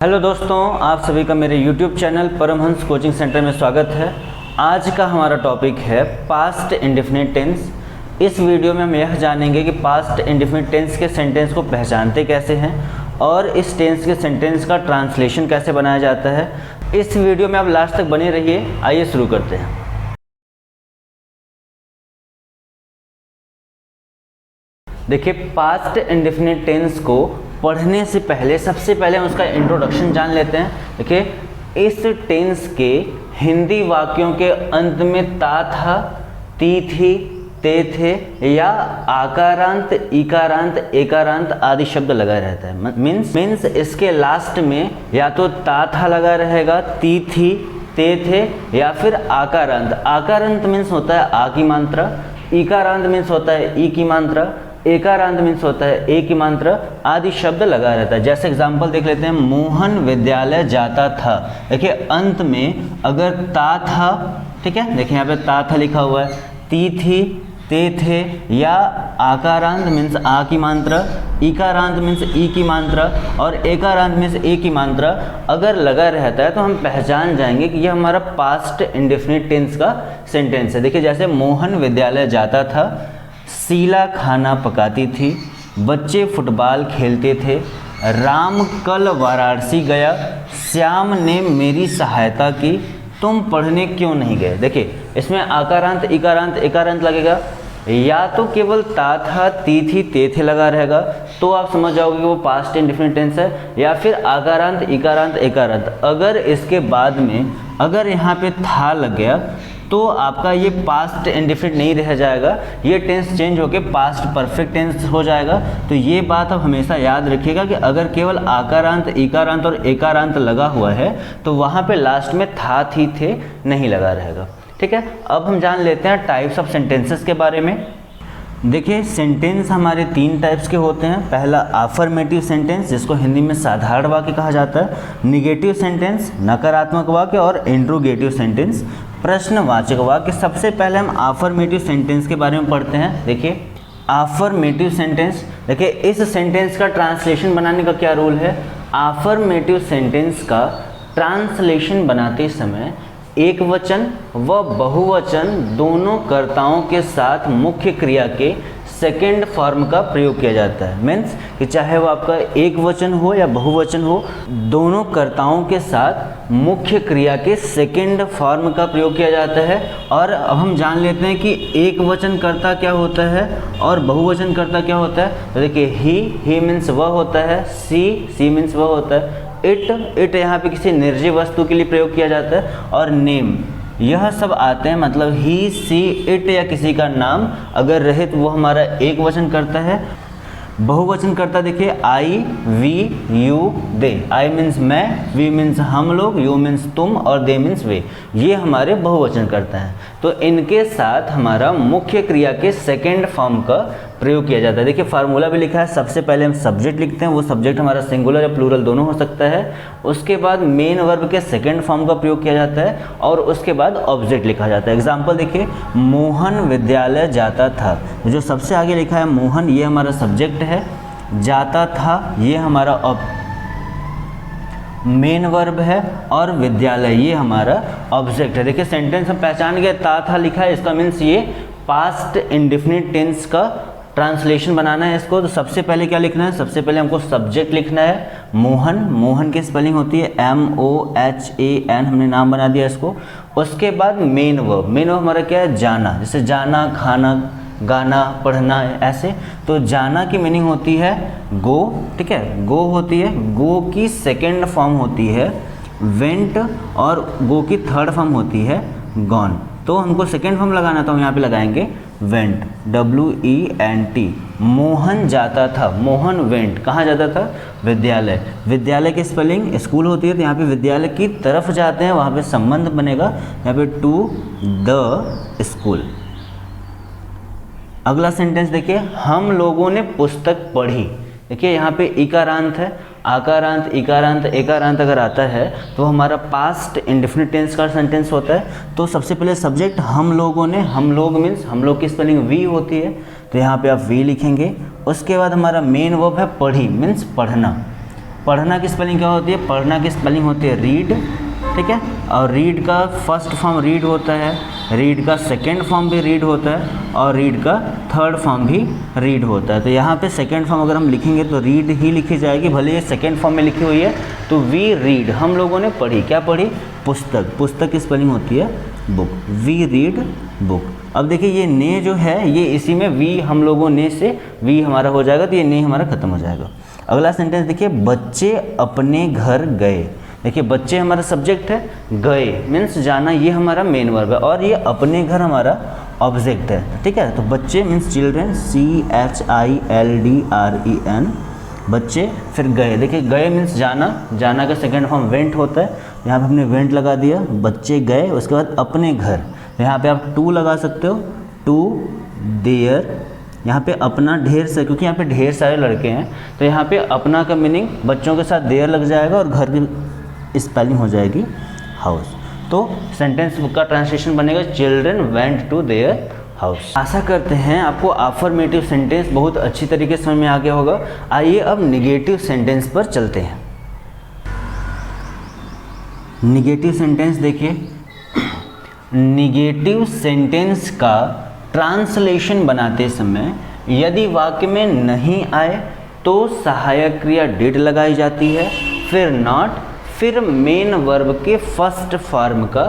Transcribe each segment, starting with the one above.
Hello दोस्तों, आप सभी का मेरे YouTube channel Paramhans coaching centre में स्वागत है। आज का हमारा टॉपिक है पास्ट इंडेफिनिट टेंस। इस वीडियो में हम यह जानेंगे कि पास्ट इंडेफिनिट टेंस के सेंटेंस को पहचानते कैसे हैं और इस टेंस के सेंटेंस का ट्रांसलेशन कैसे बनाया जाता है। इस वीडियो में आप लास्ट तक बने रहिए। आइए शुरू करते हैं। देखिए, पास्ट इंडेफिनिट टेंस को पढ़ने से पहले सबसे पहले हम उसका इंट्रोडक्शन जान लेते हैं। देखिए, इस टेंस के हिंदी वाक्यों के अंत में ता था, ती थी, ते थे या आकारांत, इकारांत, एकारांत आदि शब्द लगा रहता है। मीन्स इसके लास्ट में या तो ता था लगा रहेगा, ती थी, ते थे या फिर आकारांत। आकारांत मीन्स होता है आ की मात्रा, इकारांत मीन्स होता है ई की मात्रा, एकारांत मीन्स होता है ए की मात्रा आदि शब्द लगा रहता है। जैसे एग्जाम्पल देख लेते हैं, मोहन विद्यालय जाता था। देखिए, अंत में अगर ता था, ठीक है, देखिए यहाँ पे ता था लिखा हुआ है, ती थी, ते थे या आकारांत मीन्स आ की मात्रा, इकारांत मीन्स ई की मात्रा और एकारांत मीन्स ए की मात्रा अगर लगा रहता है तो हम पहचान जाएंगे कि यह हमारा पास्ट इंडेफिनिट टेंस का सेंटेंस है। देखिए, जैसे मोहन विद्यालय जाता था, शीला खाना पकाती थी, बच्चे फुटबॉल खेलते थे, राम कल वाराणसी गया, श्याम ने मेरी सहायता की, तुम पढ़ने क्यों नहीं गए। देखिए, इसमें आकारांत, इकारांत, एकारांत लगेगा। या तो केवल ता था, ती थी, ते थे लगा रहेगा तो आप समझ जाओगे कि वो पास्ट इंडेफिनिट टेंस है, या फिर आकारांत, इकारांत, एकारांत। अगर इसके बाद में अगर यहाँ पे था लग गया तो आपका ये पास्ट इंडेफिनिट नहीं रह जाएगा, ये टेंस चेंज होकर पास्ट परफेक्ट टेंस हो जाएगा। तो ये बात आप हमेशा याद रखिएगा कि अगर केवल आकारांत, इकारांत और एकारांत लगा हुआ है तो वहाँ पे लास्ट में था, थी, थे नहीं लगा रहेगा। ठीक है, अब हम जान लेते हैं टाइप्स ऑफ सेंटेंसेस के बारे में। देखिए, सेंटेंस हमारे तीन टाइप्स के होते हैं। पहला अफर्मेटिव सेंटेंस, जिसको हिंदी में साधारण वाक्य कहा जाता है, निगेटिव सेंटेंस नकारात्मक वाक्य और इंट्रोगेटिव सेंटेंस प्रश्नवाचक वाक्य। सबसे पहले हम अफर्मेटिव सेंटेंस के बारे में पढ़ते हैं। देखिए, अफर्मेटिव सेंटेंस, देखिए इस सेंटेंस का ट्रांसलेशन बनाने का क्या रूल है। अफर्मेटिव सेंटेंस का ट्रांसलेशन बनाते समय एक वचन व बहुवचन दोनों कर्ताओं के साथ मुख्य क्रिया के सेकेंड फॉर्म का प्रयोग किया जाता है। मीन्स कि चाहे वो आपका एक वचन हो या बहुवचन हो, दोनों कर्ताओं के साथ मुख्य क्रिया के सेकेंड फॉर्म का प्रयोग किया जाता है। और अब हम जान लेते हैं कि एक वचन कर्ता क्या होता है और बहुवचन कर्ता क्या होता है। तो देखिए, ही मीन्स वह होता है, सी मीन्स वह होता है, इट यहाँ पे किसी निर्जीव वस्तु के लिए प्रयोग किया जाता है, और नेम यह सब आते हैं, मतलब ही, सी, इट या किसी का नाम अगर रहे तो वो हमारा एक वचन करता है। बहुवचन करता देखिए, I, we, you, they. I means मैं, वी मीन्स हम लोग, यू मीन्स तुम और दे मीन्स वे। ये हमारे बहुवचन करता है। तो इनके साथ हमारा मुख्य क्रिया के सेकेंड फॉर्म का प्रयोग किया जाता है। देखिए, फार्मूला भी लिखा है। सबसे पहले हम सब्जेक्ट लिखते हैं, वो सब्जेक्ट हमारा सिंगुलर या प्लूरल दोनों हो सकता है। उसके बाद मेन वर्ब के सेकेंड फॉर्म का प्रयोग किया जाता है और उसके बाद ऑब्जेक्ट लिखा जाता है। एग्जाम्पल देखिए, मोहन विद्यालय जाता था। जो सबसे आगे लिखा है मोहन, ये हमारा सब्जेक्ट है, जाता था ये हमारा मेन वर्ब है और विद्यालय ये हमारा ऑब्जेक्ट है। देखिए, सेंटेंस हम पहचान गए, ता था लिखा है, इसका मीन्स ये पास्ट इंडेफिनिट टेंस का ट्रांसलेशन बनाना है इसको। तो सबसे पहले क्या लिखना है, सबसे पहले हमको सब्जेक्ट लिखना है मोहन। मोहन की स्पेलिंग होती है MOHAN, हमने नाम बना दिया इसको। उसके बाद मेन वर्ब, मेन वर्ब हमारा क्या है, जाना। जैसे जाना, खाना, गाना, पढ़ना, ऐसे। तो जाना की मीनिंग होती है गो, ठीक है, गो होती है। गो की सेकेंड फॉर्म होती है वेंट और गो की थर्ड फॉर्म होती है गॉन। तो हमको सेकेंड फॉर्म लगाना, तो हम यहाँ पे लगाएंगे वेंट, WENT। मोहन जाता था, मोहन वेंट, कहाँ जाता था, विद्यालय। विद्यालय की स्पेलिंग स्कूल होती है, तो यहाँ पे विद्यालय की तरफ जाते हैं, वहाँ पे संबंध बनेगा यहाँ पे टू द स्कूल। अगला सेंटेंस देखिए, हम लोगों ने पुस्तक पढ़ी। देखिए, यहाँ पे इकारांत है, आकारांत, इकारांत, एकारांत अगर आता है तो हमारा पास्ट इंडेफिनिट टेंस का सेंटेंस होता है। तो सबसे पहले सब्जेक्ट हम लोगों ने, हम लोग मीन्स हम लोग की स्पेलिंग वी होती है, तो यहाँ पे आप वी लिखेंगे। उसके बाद हमारा मेन वर्ब है पढ़ी मीन्स पढ़ना। पढ़ना की स्पेलिंग क्या होती है? पढ़ना की स्पेलिंग होती है रीड, ठीक है। और रीड का फर्स्ट फॉर्म रीड होता है, रीड का सेकंड फॉर्म भी रीड होता है, और रीड का थर्ड फॉर्म भी रीड होता है। तो यहाँ पे सेकंड फॉर्म अगर हम लिखेंगे तो रीड ही लिखी जाएगी, भले ये सेकंड फॉर्म में लिखी हुई है। तो वी रीड, हम लोगों ने पढ़ी, क्या पढ़ी? पुस्तक। पुस्तक की स्पेलिंग होती है बुक, वी रीड बुक। अब देखिए ये ने जो है ये इसी में वी, हम लोगों ने से वी हमारा हो जाएगा, तो ये ने हमारा खत्म हो जाएगा। अगला सेंटेंस देखिए, बच्चे अपने घर गए। देखिए बच्चे हमारा सब्जेक्ट है, गए मीन्स जाना, ये हमारा मेन वर्ब है, और ये अपने घर हमारा ऑब्जेक्ट है, ठीक है। तो बच्चे मीन्स चिल्ड्रेन, CHILDREN, बच्चे। फिर गए, देखिए गए मीन्स जाना, जाना का सेकंड फॉर्म वेंट होता है, यहाँ पे हमने वेंट लगा दिया, बच्चे गए। उसके बाद अपने घर, यहाँ पे आप टू लगा सकते हो, टू देयर। यहाँ पे अपना ढेर से, क्योंकि यहाँ पे ढेर सारे लड़के हैं, तो यहाँ पे अपना का मीनिंग बच्चों के साथ देयर लग जाएगा, और घर की स्पेलिंग हो जाएगी हाउस। तो सेंटेंस का ट्रांसलेशन बनेगा children went to their house. आशा करते हैं आपको अफर्मेटिव सेंटेंस बहुत अच्छी तरीके से समझ में आ गया होगा। आइए अब निगेटिव सेंटेंस पर चलते हैं। निगेटिव सेंटेंस देखिए, निगेटिव सेंटेंस का ट्रांसलेशन बनाते समय यदि वाक्य में नहीं आए तो सहायक क्रिया डिड लगाई जाती है, फिर नॉट, फिर मेन वर्ब के फर्स्ट फॉर्म का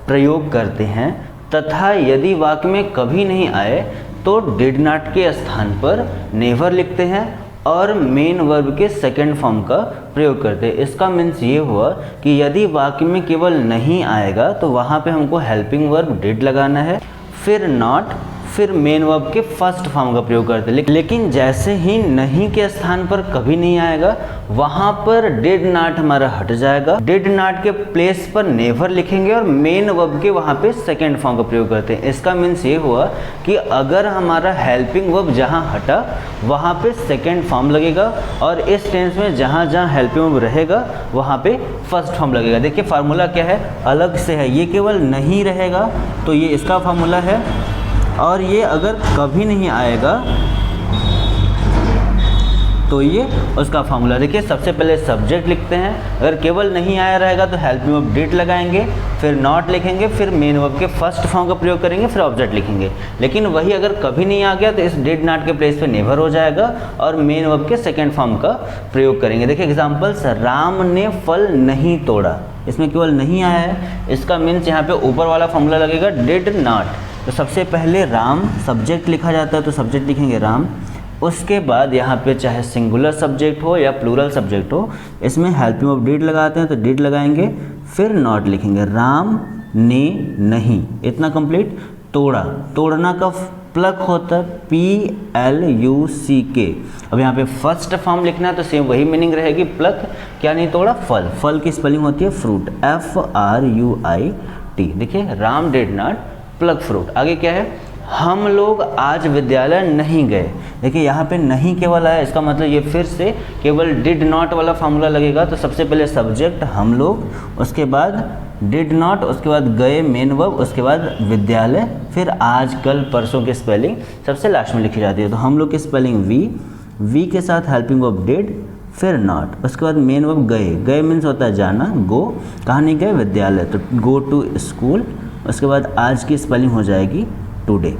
प्रयोग करते हैं, तथा यदि वाक्य में कभी नहीं आए तो डिड नॉट के स्थान पर नेवर लिखते हैं और मेन वर्ब के सेकंड फॉर्म का प्रयोग करते हैं। इसका मीन्स ये हुआ कि यदि वाक्य में केवल नहीं आएगा तो वहाँ पे हमको हेल्पिंग वर्ब डिड लगाना है, फिर नॉट, फिर मेन वर्ब के फर्स्ट फॉर्म का प्रयोग करते हैं। लेकिन जैसे ही नहीं के स्थान पर कभी नहीं आएगा वहाँ पर डिड नॉट हमारा हट जाएगा, डिड नॉट के प्लेस पर नेवर लिखेंगे और मेन वर्ब के वहाँ पे सेकंड फॉर्म का प्रयोग करते हैं। इसका मीन्स ये हुआ कि अगर हमारा हेल्पिंग वर्ब जहाँ हटा वहाँ पे सेकंड फॉर्म लगेगा, और इस टेंस में जहाँ जहाँ हेल्पिंग वर्ब रहेगा वहाँ पे फर्स्ट फॉर्म लगेगा। देखिए फार्मूला क्या है, अलग से है, ये केवल नहीं रहेगा तो ये इसका फार्मूला है, और ये अगर कभी नहीं आएगा तो ये उसका फार्मूला। देखिए सबसे पहले सब्जेक्ट लिखते हैं, अगर केवल नहीं आया रहेगा तो हेल्पिंग वर्ब डिड लगाएंगे, फिर नॉट लिखेंगे, फिर मेन वर्ब के फर्स्ट फॉर्म का प्रयोग करेंगे, फिर ऑब्जेक्ट लिखेंगे। लेकिन वही अगर कभी नहीं आ गया तो इस डिड नॉट के प्लेस पे नेवर हो जाएगा और मेन वर्ब के सेकंड फॉर्म का प्रयोग करेंगे। देखिए एग्जाम्पल्स, राम ने फल नहीं तोड़ा, इसमें केवल नहीं आया है, इसका मीन्स यहाँ पे ऊपर वाला फॉर्मूला लगेगा डिड नॉट। तो सबसे पहले राम सब्जेक्ट लिखा जाता है तो सब्जेक्ट लिखेंगे राम, उसके बाद यहाँ पे चाहे सिंगुलर सब्जेक्ट हो या प्लूरल सब्जेक्ट हो इसमें हेल्पिंग वर्ब डिड लगाते हैं तो डिड लगाएंगे, फिर नॉट लिखेंगे, राम ने नहीं, इतना कंप्लीट। तोड़ा, तोड़ना का प्लग होता है PLUCK। अब यहाँ पे फर्स्ट फॉर्म लिखना है तो सेम वही मीनिंग रहेगी, प्लग क्या नहीं तोड़ा, फल, फल की स्पेलिंग होती है फ्रूट, FRUIT। देखिए Ram did not plug fruit. आगे क्या है, हम लोग आज विद्यालय नहीं गए। देखिए यहाँ पे नहीं केवल आया, इसका मतलब ये फिर से केवल डिड नॉट वाला फार्मूला लगेगा। तो सबसे पहले सब्जेक्ट हम लोग, उसके बाद डिड नॉट, उसके बाद गए मेन वर्ब, उसके बाद विद्यालय, फिर आज कल परसों की स्पेलिंग सबसे लास्ट में लिखी जाती है। तो हम लोग की स्पेलिंग वी के साथ हेल्पिंग वर्ब डिड, फिर नॉट, उसके बाद मेन वर्ब गए, गए मीन्स होता है जाना, गो, कहाँ नहीं गए, विद्यालय, तो गो टू स्कूल। उसके बाद आज की स्पेलिंग हो जाएगी टुडे।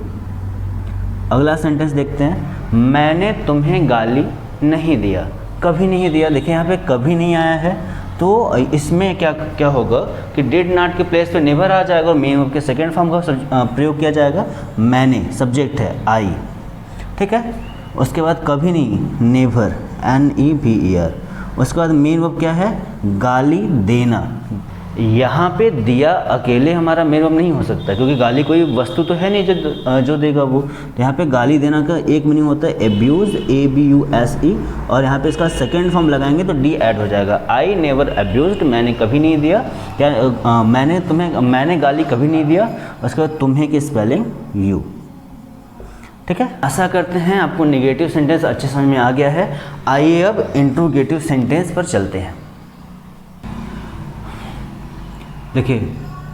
अगला सेंटेंस देखते हैं, मैंने तुम्हें गाली नहीं दिया, कभी नहीं दिया। देखिए यहाँ पे कभी नहीं आया है तो इसमें क्या होगा कि डिड नॉट के प्लेस पे नेवर आ जाएगा और मेन वर्ब के सेकंड फॉर्म का प्रयोग किया जाएगा। मैंने सब्जेक्ट है आई, ठीक है। उसके बाद कभी नहीं, नेवर, NEVER। उसके बाद मेन वर्ब क्या है, गाली देना। यहाँ पे दिया अकेले हमारा मेन वर्ब नहीं हो सकता क्योंकि गाली कोई वस्तु तो है नहीं जो देगा वो। तो यहाँ पे गाली देना का एक मीनिंग होता है एब्यूज, ABUSE, और यहाँ पे इसका सेकंड फॉर्म लगाएंगे तो डी ऐड हो जाएगा। आई नेवर अब्यूज्ड, मैंने कभी नहीं दिया, क्या मैंने गाली कभी नहीं दिया। उसके बाद तुम्हें की स्पेलिंग यू, ठीक है। आशा करते हैं आपको निगेटिव सेंटेंस अच्छे समझ में आ गया है। आइए अब इंट्रोगेटिव सेंटेंस पर चलते हैं। देखिए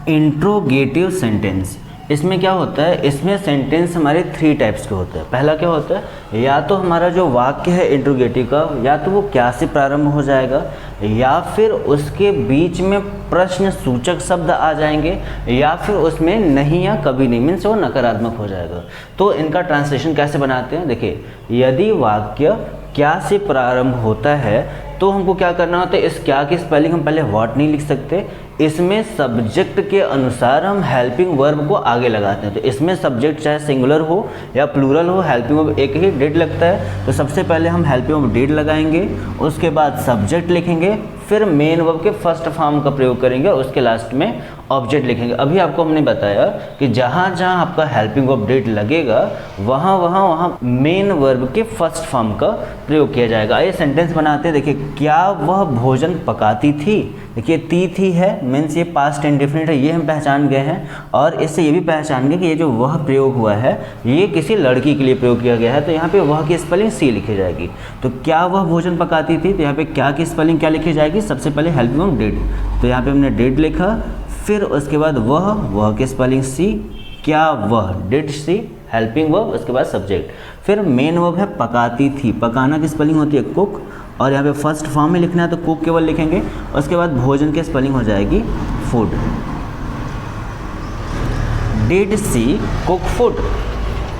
इंट्रोगेटिव सेंटेंस इसमें क्या होता है, इसमें सेंटेंस हमारे 3 टाइप्स के होते हैं। पहला क्या होता है, या तो हमारा जो वाक्य है इंट्रोगेटिव का, या तो वो क्या से प्रारंभ हो जाएगा, या फिर उसके बीच में प्रश्न सूचक शब्द आ जाएंगे, या फिर उसमें नहीं या कभी नहीं, मीन्स वो नकारात्मक हो जाएगा। तो इनका ट्रांसलेशन कैसे बनाते हैं, देखिए, यदि वाक्य क्या से प्रारंभ होता है तो हमको क्या करना होता है, इस क्या की स्पेलिंग हम पहले व्हाट नहीं लिख सकते, इसमें सब्जेक्ट के अनुसार हम हेल्पिंग वर्ब को आगे लगाते हैं। तो इसमें सब्जेक्ट चाहे सिंगुलर हो या प्लूरल हो, हेल्पिंग वर्ब एक ही, डिड लगता है, तो सबसे पहले हम हेल्पिंग वर्ब डिड लगाएंगे, उसके बाद सब्जेक्ट लिखेंगे, फिर मेन वर्ब के फर्स्ट फॉर्म का प्रयोग करेंगे और उसके लास्ट में ऑब्जेक्ट लिखेंगे। अभी आपको हमने बताया कि जहाँ जहाँ आपका हेल्पिंग वर्ब डिड लगेगा वहाँ मेन वर्ब के फर्स्ट फॉर्म का प्रयोग किया जाएगा। आइए सेंटेंस बनाते हैं। देखिए, क्या वह भोजन पकाती थी, देखिए थी है, मीन्स ये पास्ट इंडेफिनिट है, ये हम पहचान गए हैं। और इससे ये भी पहचान गए कि ये जो वह प्रयोग हुआ है ये किसी लड़की के लिए प्रयोग किया गया है, तो यहाँ पे वह की स्पेलिंग सी लिखी जाएगी। तो क्या वह भोजन पकाती थी, तो यहाँ पे क्या की स्पेलिंग क्या लिखी जाएगी, सबसे पहले हेल्पिंग वर्ब डिड, तो यहाँ पे हमने डिड लिखा, फिर उसके बाद वह की स्पेलिंग सी, क्या वह, डिड सी, हेल्पिंग वर्ब, उसके बाद सब्जेक्ट, फिर मेन वर्ब है पकाती थी, पकाना की स्पेलिंग होती है कुक, और यहाँ पे फर्स्ट फॉर्म में लिखना है तो कुक केवल लिखेंगे, उसके बाद भोजन की स्पेलिंग हो जाएगी food, did she cook food.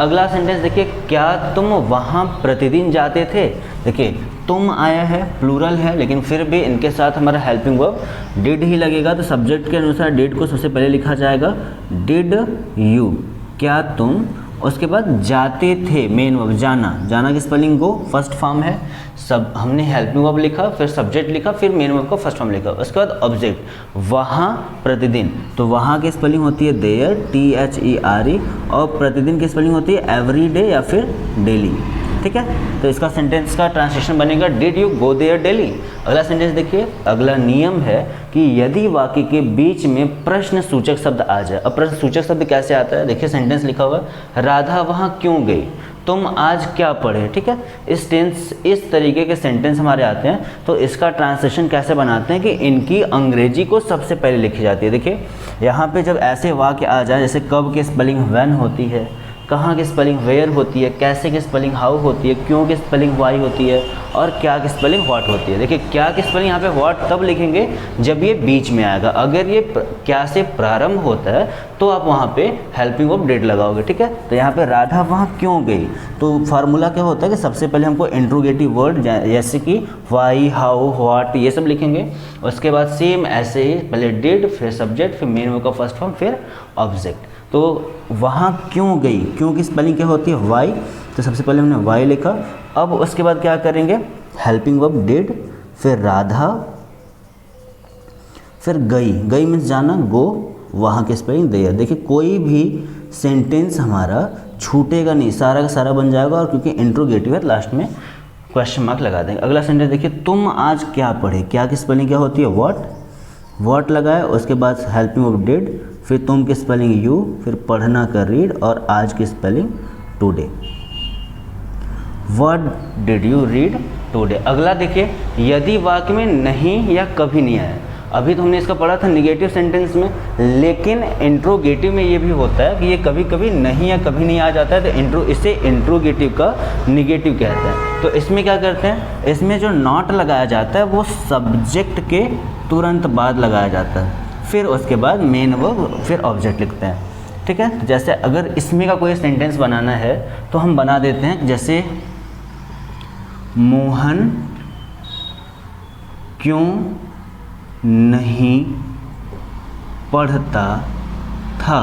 अगला सेंटेंस देखिए, क्या तुम वहाँ प्रतिदिन जाते थे, देखिए तुम आया है, प्लूरल है, लेकिन फिर भी इनके साथ हमारा हेल्पिंग वर्ब डिड ही लगेगा, तो सब्जेक्ट के अनुसार डिड को सबसे पहले लिखा जाएगा, डिड यू, क्या तुम, उसके बाद जाते थे, मेन वर्ब जाना की स्पेलिंग गो, फर्स्ट फॉर्म है, सब हमने हेल्पिंग वर्ब लिखा, फिर सब्जेक्ट लिखा, फिर मेन वर्ब का फर्स्ट फॉर्म लिखा, उसके बाद ऑब्जेक्ट, वहाँ प्रतिदिन, तो वहाँ की स्पेलिंग होती है देयर, THERE, और प्रतिदिन की स्पेलिंग होती है एवरी डे या फिर डेली, ठीक है। तो इसका सेंटेंस का ट्रांसलेशन बनेगा, did you go their daily. अगला सेंटेंस देखिए, अगला नियम है कि यदि वाक्य के बीच में प्रश्न सूचक शब्द आ जाए। अब प्रश्न सूचक शब्द कैसे आता है, देखिए सेंटेंस लिखा हुआ है, राधा वहाँ क्यों गई, तुम आज क्या पढ़े, ठीक है। इस तरीके के सेंटेंस हमारे आते हैं, तो इसका ट्रांसलेशन कैसे बनाते हैं कि इनकी अंग्रेजी को सबसे पहले लिखी जाती है। देखिए यहाँ पे जब ऐसे वाक्य आ जाए, जैसे कब की स्पेलिंग व्हेन होती है, कहाँ की स्पेलिंग वेयर होती है, कैसे की स्पेलिंग हाउ होती है, क्यों की स्पेलिंग वाई होती है, और क्या की स्पेलिंग व्हाट होती है। देखिए क्या की स्पेलिंग यहाँ पे व्हाट तब लिखेंगे जब ये बीच में आएगा, अगर ये क्या से प्रारंभ होता है तो आप वहाँ पे हेल्पिंग वर्ब डिड लगाओगे, ठीक है। तो यहाँ पे राधा वहाँ क्यों गई, तो फार्मूला क्या होता है कि सबसे पहले हमको इंट्रोगेटिव वर्ड जैसे कि वाई, हाउ, व्हाट, ये सब लिखेंगे, उसके बाद सेम ऐसे ही पहले डिड, फिर सब्जेक्ट, फिर मेन वर्ब का फर्स्ट फॉर्म, फिर ऑब्जेक्ट। तो वहाँ क्यों गई, क्यों की स्पेलिंग क्या होती है वाई, तो सबसे पहले हमने वाई लिखा। अब उसके बाद क्या करेंगे, हेल्पिंग वर्ब डिड, फिर राधा, फिर गई मीन्स जाना, गो, वहाँ की स्पेलिंग देयर। देखिए कोई भी सेंटेंस हमारा छूटेगा नहीं, सारा का सारा बन जाएगा, और क्योंकि इंट्रोगेटिव है लास्ट में क्वेश्चन मार्क लगा देंगे। अगला सेंटेंस देखिए, तुम आज क्या पढ़े, क्या की स्पेलिंग क्या होती है व्हाट लगाए, उसके बाद हेल्पिंग वर्ब डिड, फिर तुम की स्पेलिंग यू, फिर पढ़ना का रीड, और आज की spelling today, what did you read today. अगला देखिए, यदि वाक्य में नहीं या कभी नहीं आया, अभी तो हमने इसका पढ़ा था निगेटिव सेंटेंस में, लेकिन इंट्रोगेटिव में ये भी होता है कि ये कभी कभी नहीं या कभी नहीं आ जाता है, तो इसे इंट्रोगेटिव का निगेटिव कहते हैं। तो इसमें क्या करते हैं, इसमें जो नॉट लगाया जाता है वो सब्जेक्ट के तुरंत बाद लगाया जाता है, फिर उसके बाद मेन वर्ब, फिर ऑब्जेक्ट लिखते हैं, ठीक है। तो जैसे अगर इसमें का कोई सेंटेंस बनाना है तो हम बना देते हैं, जैसे मोहन क्यों नहीं पढ़ता था,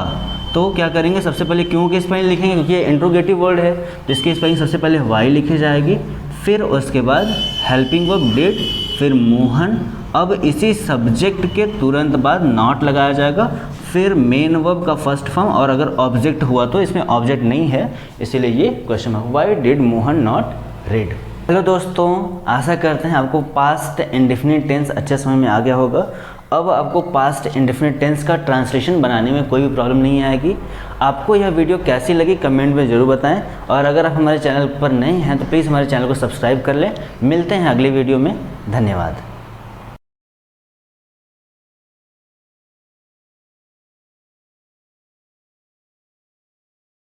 तो क्या करेंगे, सबसे पहले क्यों की स्पेलिंग लिखेंगे, क्योंकि ये इंट्रोगेटिव वर्ड है, तो इसकी स्पेलिंग सबसे पहले वाई लिखी जाएगी, फिर उसके बाद हेल्पिंग वर्ब डिड, फिर मोहन, अब इसी सब्जेक्ट के तुरंत बाद नॉट लगाया जाएगा, फिर मेन वर्ब का फर्स्ट फॉर्म, और अगर ऑब्जेक्ट हुआ तो इसमें ऑब्जेक्ट नहीं है, इसीलिए ये question mark, why did Mohan not read. Hello दोस्तों, आशा करते हैं आपको पास्ट इंडेफिनिट टेंस अच्छे समझ में आ गया होगा। अब आपको पास्ट इंडेफिनिट टेंस का ट्रांसलेशन बनाने में कोई भी प्रॉब्लम नहीं आएगी। आपको यह वीडियो कैसी लगी कमेंट में ज़रूर बताएं, और अगर आप हमारे चैनल पर नए हैं तो प्लीज़ हमारे चैनल को सब्सक्राइब कर लें। मिलते हैं अगले वीडियो में, धन्यवाद।